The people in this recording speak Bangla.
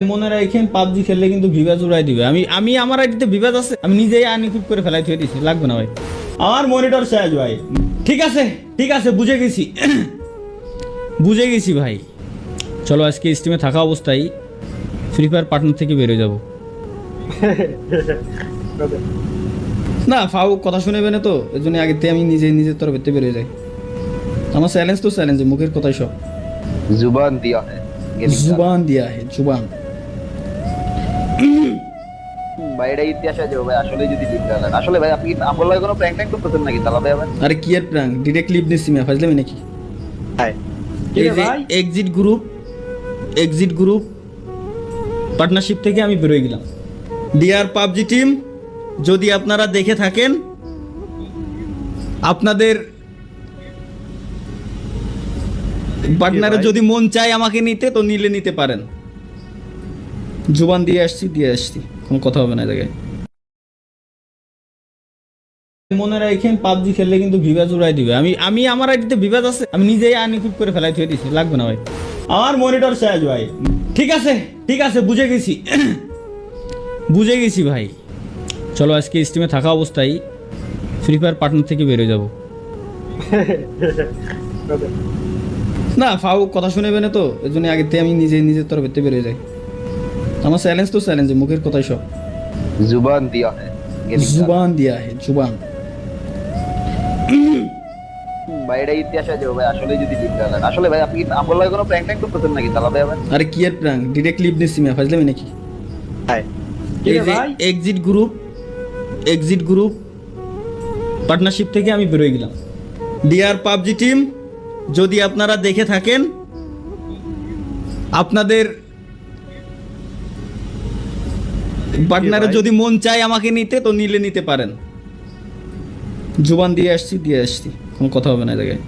মনে রাখেন পাবজি খেললে কিন্তু ভিভাজ উড়াই দিবে। আমি আমার আইডিতে ভিভাজ আছে, আমি নিজেই আনইকুইপ করে ফেলাই থুয়ে দিছি, লাগবে না ভাই। আমার মনিটর শেষ ভাই। ঠিক আছে ঠিক আছে, বুঝে গেছি বুঝে গেছি ভাই। চলো আজকে স্টিমে থাকা অবস্থায় ফ্রি ফায়ার পার্টনার থেকে বেরোয় যাব। না ফাউ কথা শুনেবে না তো, এর জন্য আগের থেকে আমি নিজের তরফেতে বেরোয় যাই। আমার চ্যালেঞ্জ তো চ্যালেঞ্জ, মুখের কথাই সব। जुबान दिया है गेमिंग का। জুবান দিয়া হে জুবান। ভাই এটা ইতিহাস আছে ভাই, আসলে যদি লিখতে হয় আসলে ভাই আপনি কি আমল লাগে কোনো প্র্যাঙ্ক ট্যাঙ্ক করতেছেন নাকি তালা ভাই আবার? আরে কি এর প্র্যাঙ্ক, ডিরেক্ট লিভ নিচ্ছি আমি, ফাজলামি নাকি? এই যে এক্সিট গ্রুপ পার্টনারশিপ থেকে আমি বেরোয় গেলাম। ডিয়ার পাবজি টিম, যদি আপনারা দেখে থাকেন, আপনাদের পার্টনারের যদি মন চায় আমাকে নিতে, তো নিতে পারেন। জুবান দিয়ে আসছি, কোনো কথা হবে না এই জায়গায়। মনে রাখেন পাবজি খেললে কিন্তু ভিভাজ উড়াই দিবে। আমি আমার আইডিতে ভিভাজ আছে, আমি নিজেই আনইকুইপ করে ফেলাই থুয়ে দিছি, লাগবে না ভাই। আমার মনিটর শেষ ভাই। ঠিক আছে বুঝে গেছি বুঝে গেছি ভাই। চলো আজকে স্টিমে থাকা অবস্থায় ফ্রি ফায়ার পার্টনার থেকে বেরোয় যাব। না ফাউ কথা শুনেবে না তো, এর জন্য আগের থেকে আমি নিজের তরফেতে বেরোয় যাই। আমার চ্যালেঞ্জ তো চ্যালেঞ্জ, মুখের কথাই সব। जुबान दिया है गेमिंग का। জুবান দিয়া হে জুবান। ভাই এটা ইতিহাস আছে ভাই, আসলে যদি লিখতে হয় আসলে ভাই আপনি কি আমল লাগে কোনো প্র্যাঙ্ক ট্যাঙ্ক করতেছেন নাকি তালা ভাই আবার? আরে কি এর প্র্যাঙ্ক, ডিরেক্ট লিভ নিচ্ছি আমি, ফাজলামি নাকি? এই যে এক্সিট গ্রুপ পার্টনারশিপ থেকে আমি বেরোয় গেলাম। ডিয়ার পাবজি টিম, যদি আপনারা দেখে থাকেন, আপনাদের পার্টনারের যদি মন চায় আমাকে নিতে, তো নিতে পারেন। জুবান দিয়ে আসছি, কোনো কথা হবে না এই জায়গায়।